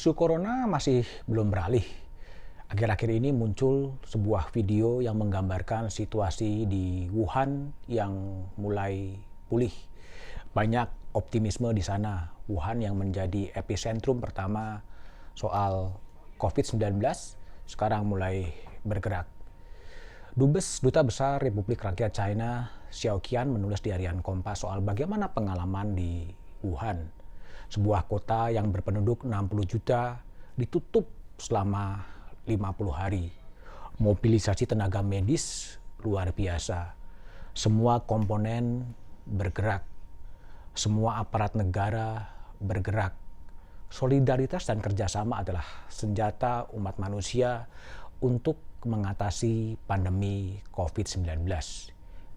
Isu corona masih belum beralih. Akhir-akhir ini muncul sebuah video yang menggambarkan situasi di Wuhan yang mulai pulih. Banyak optimisme di sana. Wuhan yang menjadi epicentrum pertama soal COVID-19 sekarang mulai bergerak. Dubes Duta Besar Republik Rakyat China, Xiao Qian, menulis di harian Kompas soal bagaimana pengalaman di Wuhan. Sebuah kota yang berpenduduk 60 juta ditutup selama 50 hari. Mobilisasi tenaga medis luar biasa. Semua komponen bergerak. Semua aparat negara bergerak. Solidaritas dan kerjasama adalah senjata umat manusia untuk mengatasi pandemi COVID-19.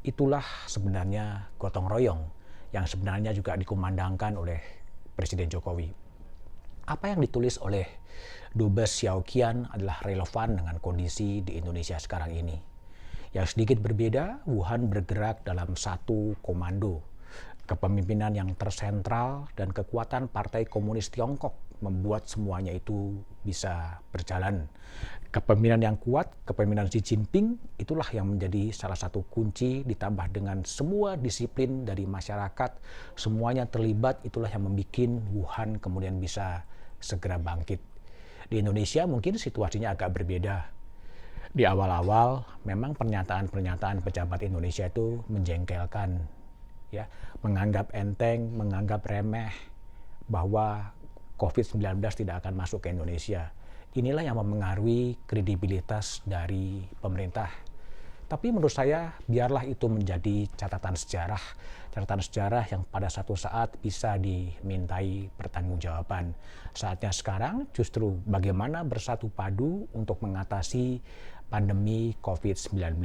Itulah sebenarnya gotong royong yang sebenarnya juga dikumandangkan oleh Presiden Jokowi. Apa yang ditulis oleh Dubes Xiao Qian adalah relevan dengan kondisi di Indonesia sekarang ini. Yang sedikit berbeda, Wuhan bergerak dalam satu komando. Kepemimpinan yang tersentral dan kekuatan Partai Komunis Tiongkok membuat semuanya itu bisa berjalan. Kepemimpinan yang kuat, kepemimpinan Xi Jinping, itulah yang menjadi salah satu kunci, ditambah dengan semua disiplin dari masyarakat, semuanya terlibat, itulah yang membuat Wuhan kemudian bisa segera bangkit. Di Indonesia mungkin situasinya agak berbeda. Di awal-awal memang pernyataan-pernyataan pejabat Indonesia itu menjengkelkan, ya, menganggap enteng, menganggap remeh bahwa COVID-19 tidak akan masuk ke Indonesia. Inilah yang mempengaruhi kredibilitas dari pemerintah. Tapi menurut saya biarlah itu menjadi catatan sejarah yang pada satu saat bisa dimintai pertanggungjawaban. Saatnya sekarang justru bagaimana bersatu padu untuk mengatasi pandemi COVID-19.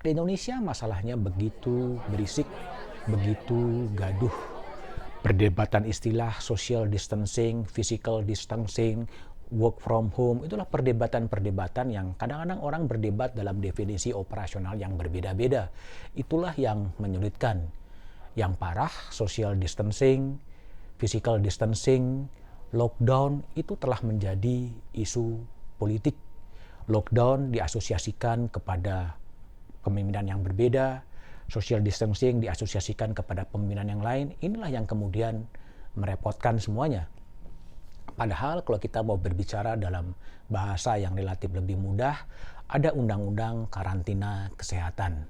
Di Indonesia masalahnya begitu berisik, begitu gaduh. Perdebatan istilah social distancing, physical distancing, work from home, itulah perdebatan-perdebatan yang kadang-kadang orang berdebat dalam definisi operasional yang berbeda-beda. Itulah yang menyulitkan. Yang parah, social distancing, physical distancing, lockdown, itu telah menjadi isu politik. Lockdown diasosiasikan kepada kepemimpinan yang berbeda, social distancing diasosiasikan kepada pemimpinan yang lain. Inilah yang kemudian merepotkan semuanya. Padahal kalau kita mau berbicara dalam bahasa yang relatif lebih mudah, ada undang-undang karantina kesehatan.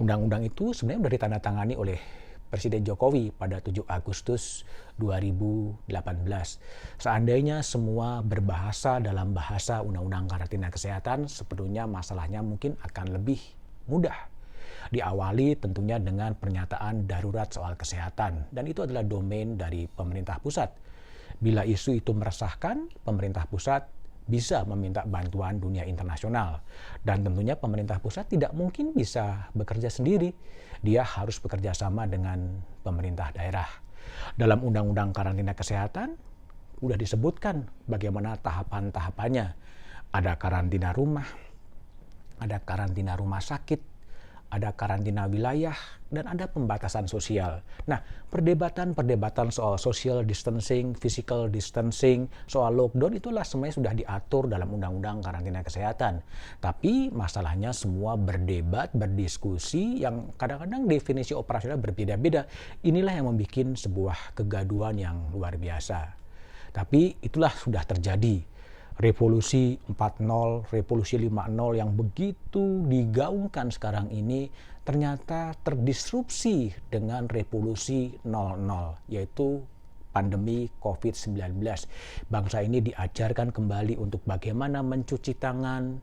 Undang-undang itu sebenarnya sudah ditandatangani oleh Presiden Jokowi pada 7 Agustus 2018. Seandainya semua berbahasa dalam bahasa undang-undang karantina kesehatan, sepenuhnya masalahnya mungkin akan lebih mudah. Diawali tentunya dengan pernyataan darurat soal kesehatan, dan itu adalah domain dari pemerintah pusat. Bila isu itu meresahkan, pemerintah pusat bisa meminta bantuan dunia internasional. Dan tentunya pemerintah pusat tidak mungkin bisa bekerja sendiri. Dia harus bekerja sama dengan pemerintah daerah. Dalam Undang-Undang Karantina Kesehatan, sudah disebutkan bagaimana tahapan-tahapannya. Ada karantina rumah, ada karantina rumah sakit, ada karantina wilayah, dan ada pembatasan sosial. Nah, perdebatan-perdebatan soal social distancing, physical distancing, soal lockdown, itulah semuanya sudah diatur dalam Undang-Undang Karantina Kesehatan. Tapi masalahnya semua berdebat, berdiskusi, yang kadang-kadang definisi operasional berbeda-beda. Inilah yang membuat sebuah kegaduhan yang luar biasa. Tapi itulah sudah terjadi. Revolusi 4.0, revolusi 5.0 yang begitu digaungkan sekarang ini ternyata terdisrupsi dengan revolusi 0.0, yaitu pandemi COVID-19. Bangsa ini diajarkan kembali untuk bagaimana mencuci tangan,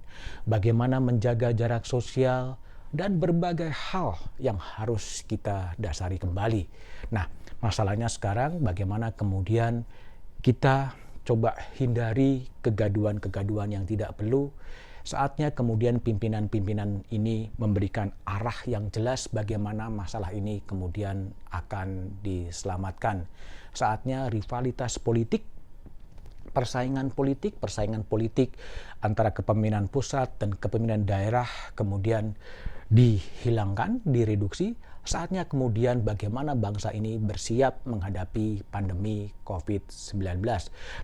bagaimana menjaga jarak sosial, dan berbagai hal yang harus kita dasari kembali. Nah, masalahnya sekarang bagaimana kemudian kita coba hindari kegaduhan-kegaduhan yang tidak perlu. Saatnya kemudian pimpinan-pimpinan ini memberikan arah yang jelas bagaimana masalah ini kemudian akan diselamatkan. Saatnya rivalitas politik, persaingan politik antara kepemimpinan pusat dan kepemimpinan daerah kemudian dihilangkan, direduksi, saatnya kemudian bagaimana bangsa ini bersiap menghadapi pandemi COVID-19.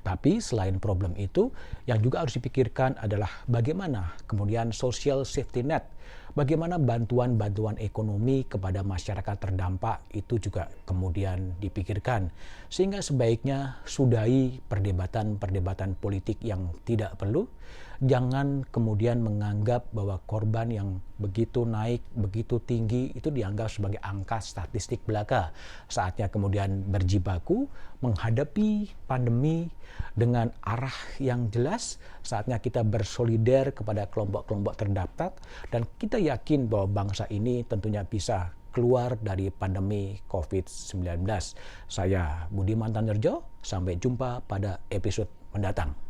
Tapi selain problem itu, yang juga harus dipikirkan adalah bagaimana kemudian social safety net, bagaimana bantuan-bantuan ekonomi kepada masyarakat terdampak itu juga kemudian dipikirkan. Sehingga sebaiknya sudahi perdebatan-perdebatan politik yang tidak perlu. Jangan kemudian menganggap bahwa korban yang begitu naik, begitu tinggi itu dianggap sebagai angka statistik belaka. Saatnya kemudian berjibaku menghadapi pandemi dengan arah yang jelas. Saatnya kita bersolider kepada kelompok-kelompok terdampak dan kita yakin bahwa bangsa ini tentunya bisa keluar dari pandemi COVID-19. Saya Budiman Tannerjo, sampai jumpa pada episode mendatang.